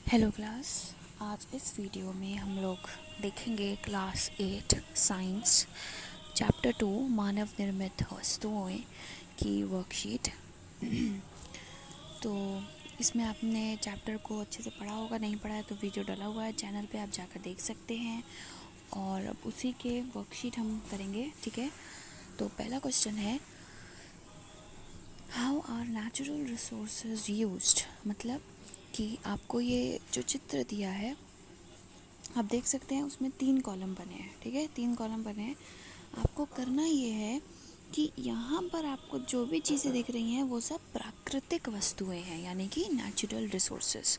Hello class. आज इस video में हम लोग देखेंगे क्लास 8 साइंस चैप्टर 2 मानव निर्मित वस्तुओं की वर्कशीट। तो इसमें आपने चैप्टर को अच्छे से पढ़ा होगा, नहीं पढ़ा है तो वीडियो डाला हुआ है चैनल पे, आप जाकर देख सकते हैं। और अब उसी के वर्कशीट हम करेंगे, ठीक है। तो पहला क्वेश्चन है, how are natural resources used. मतलब कि आपको ये जो चित्र दिया है आप देख सकते हैं, उसमें 3 कॉलम बने हैं, ठीक है। 3 कॉलम बने हैं। आपको करना ये है कि यहाँ पर आपको जो भी चीज़ें दिख रही हैं वो सब प्राकृतिक वस्तुएं हैं, यानी कि नेचुरल रिसोर्सेज।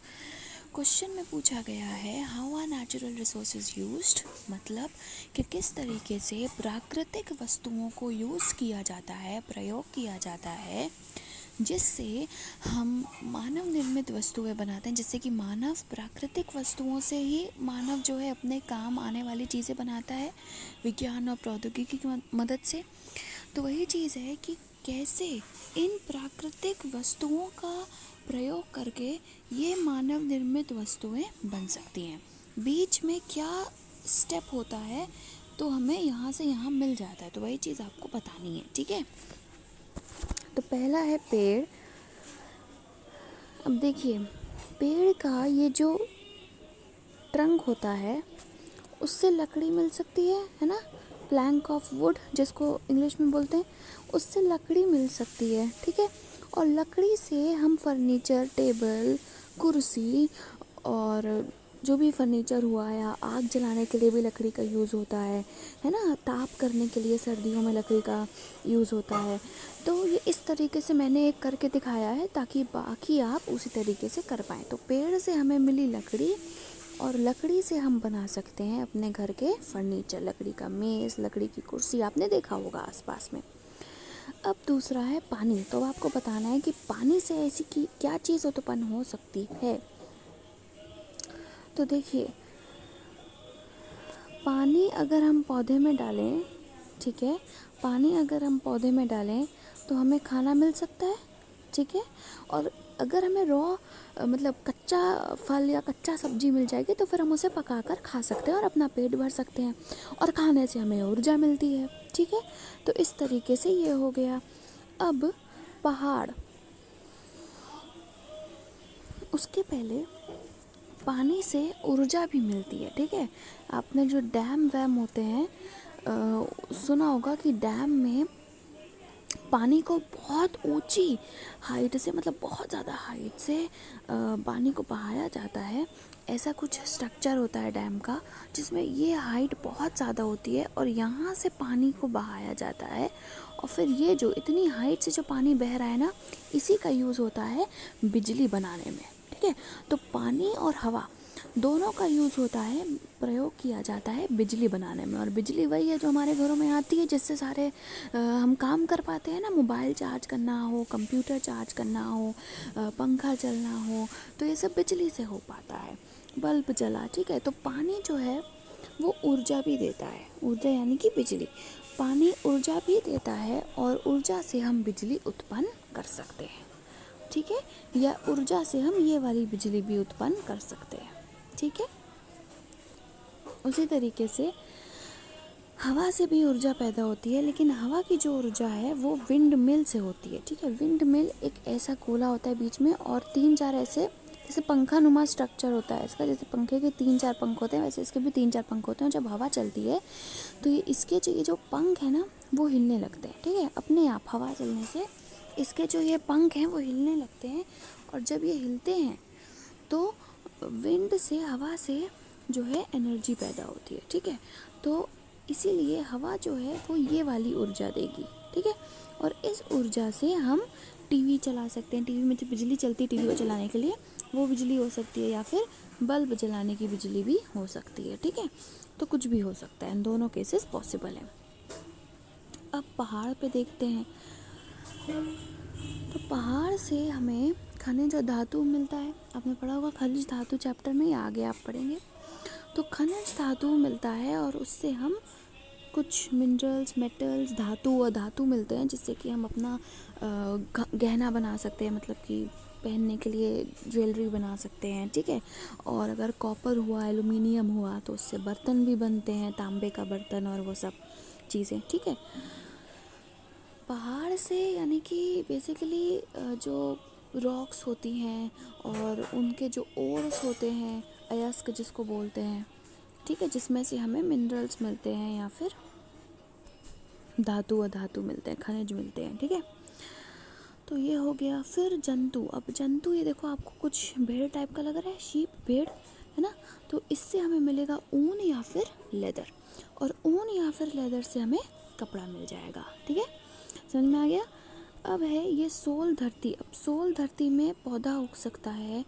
क्वेश्चन में पूछा गया है how are natural resources used, मतलब कि किस तरीके से प्राकृतिक वस्तुओं को यूज़ किया जाता है, प्रयोग किया जाता है, जिससे हम मानव निर्मित वस्तुएं बनाते हैं। जिससे कि मानव प्राकृतिक वस्तुओं से ही मानव जो है अपने काम आने वाली चीज़ें बनाता है विज्ञान और प्रौद्योगिकी की मदद से। तो वही चीज़ है कि कैसे इन प्राकृतिक वस्तुओं का प्रयोग करके ये मानव निर्मित वस्तुएं बन सकती हैं। बीच में क्या स्टेप होता है तो हमें यहाँ से यहाँ मिल जाता है, तो वही चीज़ आपको बतानी है, ठीक है। तो पहला है पेड़। अब देखिए, पेड़ का ये जो ट्रंक होता है उससे लकड़ी मिल सकती है ना, प्लैंक ऑफ वुड जिसको इंग्लिश में बोलते हैं, उससे लकड़ी मिल सकती है, ठीक है। और लकड़ी से हम फर्नीचर, टेबल, कुर्सी और जो भी फर्नीचर हुआ, या आग जलाने के लिए भी लकड़ी का यूज़ होता है ना, ताप करने के लिए सर्दियों में लकड़ी का यूज़ होता है। तो ये इस तरीके से मैंने एक करके दिखाया है ताकि बाकी आप उसी तरीके से कर पाएँ। तो पेड़ से हमें मिली लकड़ी, और लकड़ी से हम बना सकते हैं अपने घर के फर्नीचर, लकड़ी का मेज़, लकड़ी की कुर्सी आपने देखा होगा आसपास में। अब दूसरा है पानी। तो आपको बताना है कि पानी से ऐसी की क्या चीज़ उत्पन्न हो सकती है। तो देखिए, पानी अगर हम पौधे में डालें, ठीक है, पानी अगर हम पौधे में डालें तो हमें खाना मिल सकता है, ठीक है। और अगर हमें मतलब कच्चा फल या कच्चा सब्जी मिल जाएगी तो फिर हम उसे पकाकर खा सकते हैं और अपना पेट भर सकते हैं, और खाने से हमें ऊर्जा मिलती है, ठीक है। तो इस तरीके से ये हो गया। अब पहाड़, उसके पहले पानी से ऊर्जा भी मिलती है, ठीक है। आपने जो डैम वैम होते हैं सुना होगा कि डैम में पानी को बहुत ऊंची हाइट से, मतलब बहुत ज़्यादा हाइट से पानी को बहाया जाता है। ऐसा कुछ स्ट्रक्चर होता है डैम का जिसमें ये हाइट बहुत ज़्यादा होती है और यहाँ से पानी को बहाया जाता है। और फिर ये जो इतनी हाइट से जो पानी बह रहा है ना, इसी का यूज़ होता है बिजली बनाने में, ठीक है। तो पानी और हवा दोनों का यूज़ होता है, प्रयोग किया जाता है बिजली बनाने में। और बिजली वही है जो हमारे घरों में आती है, जिससे सारे हम काम कर पाते हैं ना, मोबाइल चार्ज करना हो, कंप्यूटर चार्ज करना हो, पंखा चलना हो, तो ये सब बिजली से हो पाता है। बल्ब जला, ठीक है। तो पानी जो है वो ऊर्जा भी देता है, ऊर्जा यानी कि बिजली। पानी ऊर्जा भी देता है और ऊर्जा से हम बिजली उत्पन्न कर सकते हैं, ठीक है। या ऊर्जा से हम ये वाली बिजली भी उत्पन्न कर सकते हैं, ठीक है। उसी तरीके से हवा से भी ऊर्जा पैदा होती है, लेकिन हवा की जो ऊर्जा है वो विंड मिल से होती है, ठीक है। विंड मिल एक ऐसा गोला होता है बीच में, और 3-4 ऐसे, जैसे पंखा नुमा स्ट्रक्चर होता है इसका, जैसे पंखे के 3-4 पंख होते हैं वैसे इसके भी 3-4 पंख होते हैं। जब हवा चलती है तो ये जो पंख है ना वो हिलने लगते हैं, ठीक है। अपने आप हवा चलने से इसके जो ये पंख हैं वो हिलने लगते हैं, और जब ये हिलते हैं तो विंड से, हवा से जो है एनर्जी पैदा होती है, ठीक है। तो इसीलिए हवा जो है वो ये वाली ऊर्जा देगी, ठीक है। और इस ऊर्जा से हम टीवी चला सकते हैं। टीवी में जो बिजली चलती है टीवी को चलाने के लिए, वो बिजली हो सकती है, या फिर बल्ब जलाने की बिजली भी हो सकती है, ठीक है। तो कुछ भी हो सकता है, इन दोनों केसेस पॉसिबल हैं। अब पहाड़ पे देखते हैं, तो पहाड़ से हमें खनिज और धातु मिलता है। आपने पढ़ा होगा खनिज धातु चैप्टर में, आगे आप पढ़ेंगे। तो खनिज धातु मिलता है और उससे हम कुछ मिनरल्स, मेटल्स, धातु और धातु मिलते हैं, जिससे कि हम अपना गहना बना सकते हैं, मतलब कि पहनने के लिए ज्वेलरी बना सकते हैं, ठीक है। और अगर कॉपर हुआ, एल्युमिनियम हुआ, तो उससे बर्तन भी बनते हैं, तांबे का बर्तन और वो सब चीज़ें, ठीक है। पहाड़ से यानी कि बेसिकली जो रॉक्स होती हैं और उनके जो ओर्स होते हैं, अयस्क जिसको बोलते हैं, ठीक है, जिसमें से हमें मिनरल्स मिलते हैं या फिर धातु अधातु मिलते हैं, खनिज मिलते हैं, ठीक है। तो ये हो गया। फिर जंतु। अब जंतु, ये देखो आपको कुछ भेड़ टाइप का लग रहा है, शीप, भेड़, है ना। तो इससे हमें मिलेगा ऊन या फिर लेदर, और ऊन या फिर लेदर से हमें कपड़ा मिल जाएगा, ठीक है। समझ में आ गया। अब है ये सोल धरती। अब सोल धरती में पौधा उग सकता है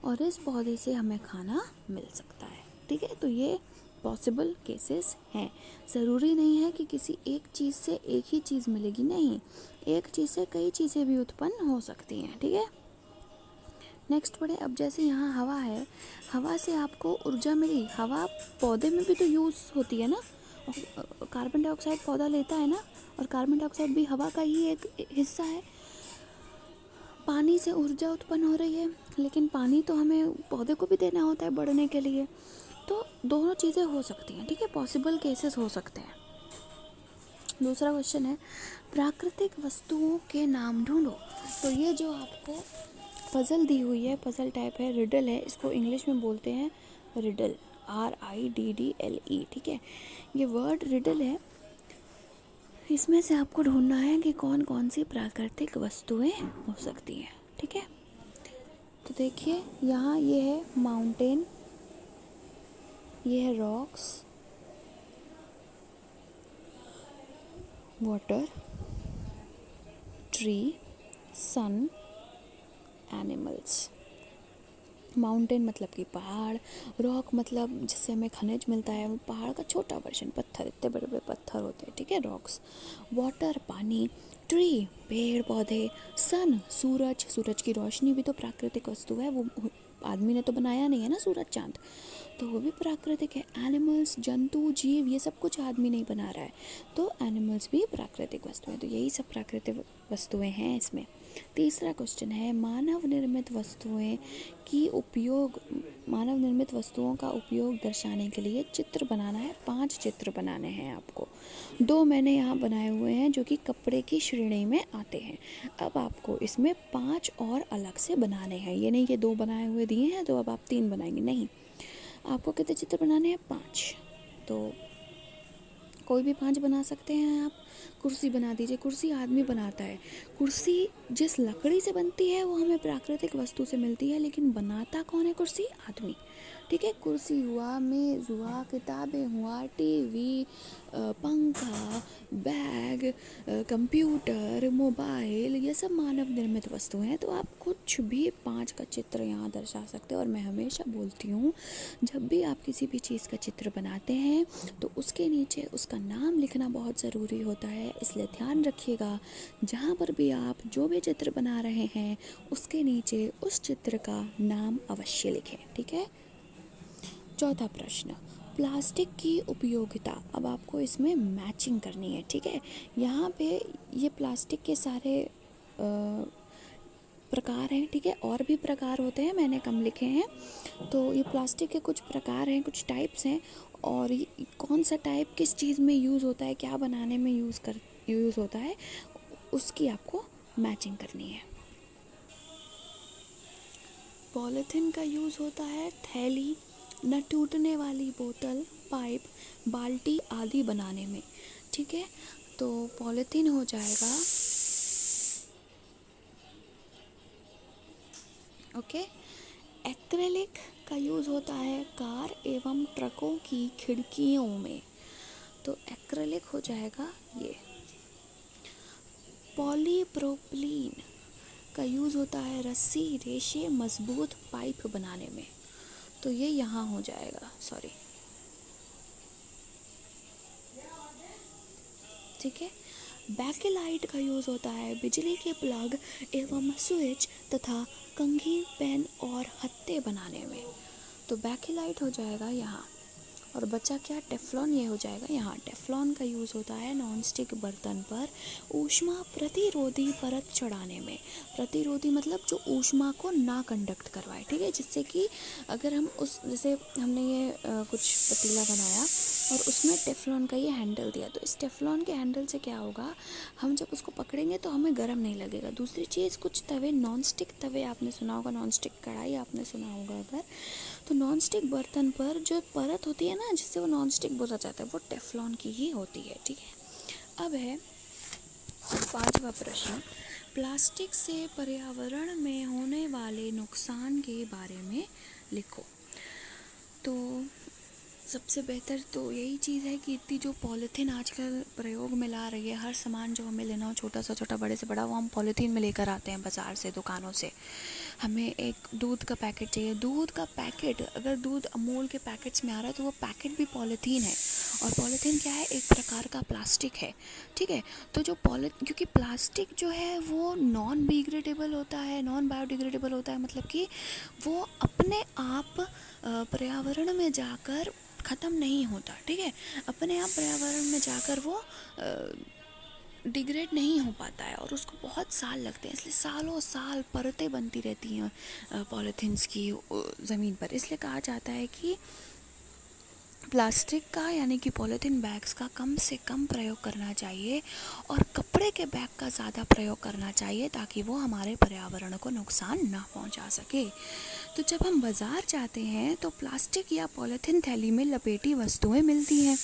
और इस पौधे से हमें खाना मिल सकता है, ठीक है। तो ये पॉसिबल केसेस हैं। ज़रूरी नहीं है कि किसी एक चीज़ से एक ही चीज़ मिलेगी, नहीं, एक चीज़ से कई चीज़ें भी उत्पन्न हो सकती हैं, ठीक है। नेक्स्ट पढ़े। अब जैसे यहाँ हवा है, हवा से आपको ऊर्जा मिली। हवा पौधे में भी तो यूज़ होती है ना, और कार्बन डाइऑक्साइड पौधा लेता है ना, और कार्बन डाइऑक्साइड भी हवा का ही एक हिस्सा है। पानी से ऊर्जा उत्पन्न हो रही है, लेकिन पानी तो हमें पौधे को भी देना होता है बढ़ने के लिए। तो दोनों चीज़ें हो सकती हैं, ठीक है, पॉसिबल केसेस हो सकते हैं। दूसरा क्वेश्चन है प्राकृतिक वस्तुओं के नाम ढूंढो। तो ये जो आपको पजल दी हुई है, पजल टाइप है, रिडल है, इसको इंग्लिश में बोलते हैं रिडल, RIDDLE, ठीक है। ये वर्ड रिडल है। इसमें से आपको ढूंढना है कि कौन कौन सी प्राकृतिक वस्तुएं हो सकती हैं, ठीक है। तो देखिए यहाँ ये है माउंटेन, ये है रॉक्स, वाटर, ट्री, सन, एनिमल्स। माउंटेन मतलब कि पहाड़, रॉक मतलब जिससे हमें खनिज मिलता है, पहाड़ का छोटा वर्जन, पत्थर, इतने बड़े बड़े पत्थर होते हैं, ठीक है, रॉक्स। वाटर पानी, ट्री पेड़ पौधे, सन सूरज, सूरज की रोशनी भी तो प्राकृतिक वस्तु है, वो आदमी ने तो बनाया नहीं है ना सूरज चांद, तो वो भी प्राकृतिक है। एनिमल्स जंतु जीव, ये सब कुछ आदमी नहीं बना रहा है, तो एनिमल्स भी प्राकृतिक वस्तुएं, तो यही सब प्राकृतिक वस्तुएं हैं इसमें। तीसरा क्वेश्चन है मानव निर्मित वस्तुएं की उपयोग, मानव निर्मित वस्तुओं का उपयोग दर्शाने के लिए चित्र बनाना है। 5 चित्र बनाने हैं आपको। 2 मैंने यहाँ बनाए हुए हैं जो कि कपड़े की श्रेणी में आते हैं। अब आपको इसमें 5 और अलग से बनाने हैं। ये नहीं कि 2 बनाए हुए दिए हैं तो अब आप 3 बनाएंगे, नहीं, आपको कितने चित्र बनाने हैं? 5। तो कोई भी 5 बना सकते हैं आप। कुर्सी बना दीजिए, कुर्सी आदमी बनाता है। कुर्सी जिस लकड़ी से बनती है वो हमें प्राकृतिक वस्तु से मिलती है, लेकिन बनाता कौन है कुर्सी? आदमी, ठीक है। कुर्सी हुआ, मेज़ हुआ, किताबें हुआ, टीवी, पंखा, बैग, कंप्यूटर, मोबाइल, ये सब मानव निर्मित वस्तुएं हैं। तो आप कुछ भी 5 का चित्र यहाँ दर्शा सकते हो। और मैं हमेशा बोलती हूँ जब भी आप किसी भी चीज़ का चित्र बनाते हैं तो उसके नीचे उसका नाम लिखना बहुत ज़रूरी होता है, इसलिए ध्यान रखिएगा जहाँ पर भी आप जो भी चित्र बना रहे हैं उसके नीचे उस चित्र का नाम अवश्य लिखें, ठीक है। चौथा प्रश्न, प्लास्टिक की उपयोगिता। अब आपको इसमें मैचिंग करनी है, ठीक है। यहाँ पे ये प्लास्टिक के सारे प्रकार हैं, ठीक है, और भी प्रकार होते हैं, मैंने कम लिखे हैं। तो ये प्लास्टिक के कुछ प्रकार हैं, कुछ टाइप्स हैं, और कौन सा टाइप किस चीज़ में यूज़ होता है, क्या बनाने में यूज़ होता है, उसकी आपको मैचिंग करनी है। पॉलीथीन का यूज़ होता है थैली, न टूटने वाली बोतल, पाइप, बाल्टी आदि बनाने में, ठीक है। तो पॉलीथीन हो जाएगा, ओके। एक्रेलिक का यूज़ होता है कार एवं ट्रकों की खिड़कियों में, तो एक्रेलिक हो जाएगा ये। पॉलीप्रोपिलीन का यूज़ होता है रस्सी, रेशे, मजबूत पाइप बनाने में, तो ये यहाँ हो जाएगा, सॉरी, ठीक है। बैकेलाइट का यूज़ होता है बिजली के प्लग एवं स्विच तथा कंघी, पेन और हत्थे बनाने में, तो बैकेलाइट हो जाएगा यहाँ। और बचा क्या, टेफ्लॉन, ये हो जाएगा यहाँ। टेफ्लॉन का यूज़ होता है नॉन स्टिक बर्तन पर ऊष्मा प्रतिरोधी परत चढ़ाने में। प्रतिरोधी मतलब जो ऊष्मा को ना कंडक्ट करवाए, ठीक है, जिससे कि अगर हम जैसे हमने ये कुछ पतीला बनाया और उसमें टेफ्लॉन का ये हैंडल दिया, तो इस टेफ्लॉन के हैंडल से क्या होगा, हम जब उसको पकड़ेंगे तो हमें गर्म नहीं लगेगा। दूसरी चीज़, कुछ तवे, नॉन स्टिक तवे आपने सुना होगा, नॉन स्टिक कढ़ाई आपने सुना होगा अगर, तो नॉन स्टिक बर्तन पर जो परत होती है ना, जिससे वो नॉन स्टिक बोला जाता है, वो टेफ्लॉन की ही होती है, ठीक है। अब है 5वां प्रश्न, प्लास्टिक से पर्यावरण में होने वाले नुकसान के बारे में लिखो। तो सबसे बेहतर तो यही चीज़ है कि इतनी जो पॉलीथीन आजकल प्रयोग में ला रही है, हर सामान जो हमें लेना हो, छोटा से छोटा बड़े से बड़ा, वो हम पॉलीथीन में लेकर आते हैं बाज़ार से, दुकानों से। हमें एक दूध का पैकेट चाहिए, दूध का पैकेट, अगर दूध अमूल के पैकेट्स में आ रहा है तो वो पैकेट भी पॉलीथीन है। और पॉलीथीन क्या है, एक प्रकार का प्लास्टिक है, ठीक है। तो जो क्योंकि प्लास्टिक जो है वो नॉन डिग्रेडेबल होता है, नॉन बायोडिग्रेडेबल होता है, मतलब कि वो अपने आप पर्यावरण में जाकर ख़त्म नहीं होता, ठीक है, अपने आप पर्यावरण में जाकर वो डिग्रेड नहीं हो पाता है और उसको बहुत साल लगते हैं, इसलिए सालों साल परतें बनती रहती हैं पॉलीथीन्स की ज़मीन पर। इसलिए कहा जाता है कि प्लास्टिक का यानी कि पॉलीथीन बैग्स का कम से कम प्रयोग करना चाहिए और कपड़े के बैग का ज़्यादा प्रयोग करना चाहिए, ताकि वो हमारे पर्यावरण को नुकसान ना पहुंचा सके। तो जब हम बाज़ार जाते हैं तो प्लास्टिक या पॉलीथीन थैली में लपेटी वस्तुएं मिलती हैं।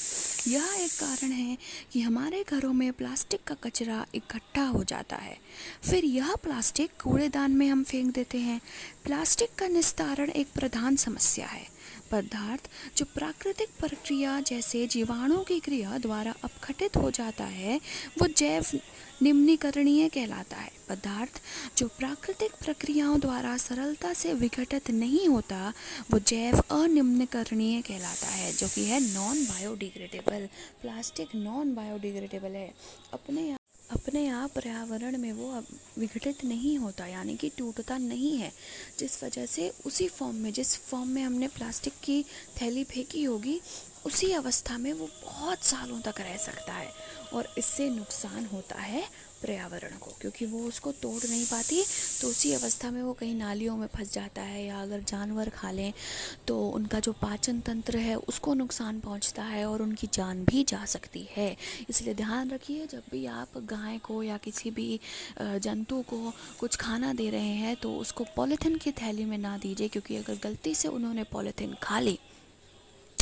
यह एक कारण है कि हमारे घरों में प्लास्टिक का कचरा इकट्ठा हो जाता है, फिर यह प्लास्टिक कूड़ेदान में हम फेंक देते हैं। प्लास्टिक का निस्तारण एक प्रधान समस्या है। पदार्थ जो प्राकृतिक प्रक्रिया जैसे जीवाणु की क्रिया द्वारा अपघटित हो जाता है, वो जैव निम्नीकरणीय कहलाता है। पदार्थ जो प्राकृतिक प्रक्रियाओं द्वारा सरलता से विघटित नहीं होता, वो जैव अनिम्नीकरणीय कहलाता है, जो कि है non biodegradable. Plastic non biodegradable है, अपने आप पर्यावरण में वो विघटित नहीं होता, यानी कि टूटता नहीं है, जिस वजह से उसी फॉर्म में, जिस फॉर्म में हमने प्लास्टिक की थैली फेंकी होगी, उसी अवस्था में वो बहुत सालों तक रह सकता है और इससे नुकसान होता है पर्यावरण को, क्योंकि वो उसको तोड़ नहीं पाती, तो उसी अवस्था में वो कहीं नालियों में फंस जाता है, या अगर जानवर खा लें तो उनका जो पाचन तंत्र है उसको नुकसान पहुंचता है और उनकी जान भी जा सकती है। इसलिए ध्यान रखिए, जब भी आप गाय को या किसी भी जंतु को कुछ खाना दे रहे हैं तो उसको पॉलीथीन की थैली में ना दीजिए, क्योंकि अगर गलती से उन्होंने पॉलीथीन खा ली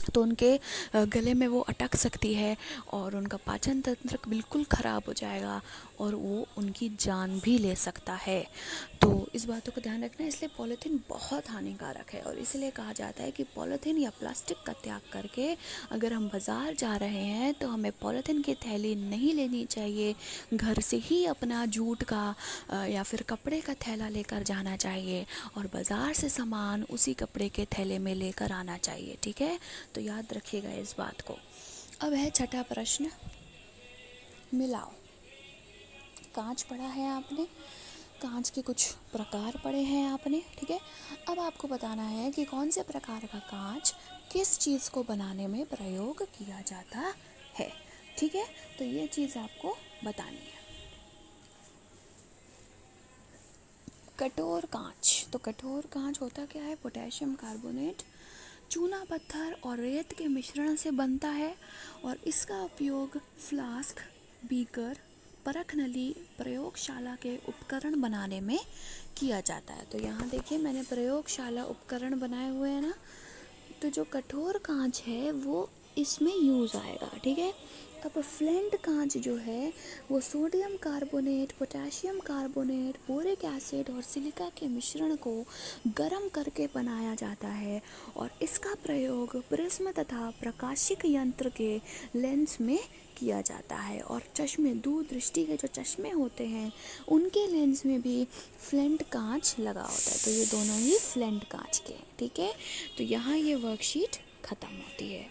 तो उनके गले में वो अटक सकती है और उनका पाचन तंत्र बिल्कुल ख़राब हो जाएगा और वो उनकी जान भी ले सकता है। तो इस बातों का ध्यान रखना है। इसलिए पॉलीथीन बहुत हानिकारक है और इसलिए कहा जाता है कि पॉलीथीन या प्लास्टिक का त्याग करके अगर हम बाज़ार जा रहे हैं तो हमें पॉलीथीन की थैली नहीं लेनी चाहिए, घर से ही अपना जूट का या फिर कपड़े का थैला लेकर जाना चाहिए और बाज़ार से सामान उसी कपड़े के थैले में लेकर आना चाहिए, ठीक है। तो याद रखिएगा इस बात को। अब है 6ठा प्रश्न, मिलाओ। कांच पढ़ा है आपने, कांच के कुछ प्रकार पढ़े हैं आपने, ठीक है। अब आपको बताना है कि कौन से प्रकार का कांच किस चीज़ को बनाने में प्रयोग किया जाता है, ठीक है। तो ये चीज़ आपको बतानी है। कठोर कांच, तो कठोर कांच होता क्या है, पोटेशियम कार्बोनेट, चूना पत्थर और रेत के मिश्रण से बनता है और इसका उपयोग फ्लास्क, बीकर, परख नली, प्रयोगशाला के उपकरण बनाने में किया जाता है। तो यहाँ देखिए मैंने प्रयोगशाला उपकरण बनाए हुए हैं ना, तो जो कठोर कांच है वो इसमें यूज़ आएगा, ठीक है। अब फ्लेंट कांच जो है वो sodium carbonate, potassium carbonate, boric acid और सिलिका के मिश्रण को गर्म करके बनाया जाता है और इसका प्रयोग प्रिज्म तथा प्रकाशिक यंत्र के लेंस में किया जाता है और चश्मे, दूरदृष्टि के जो चश्मे होते हैं उनके लेंस में भी फ्लेंट कांच लगा होता है। तो ये दोनों ही फ्लेंट कांच के हैं, ठीक है। तो यहाँ ये वर्कशीट ख़त्म होती है।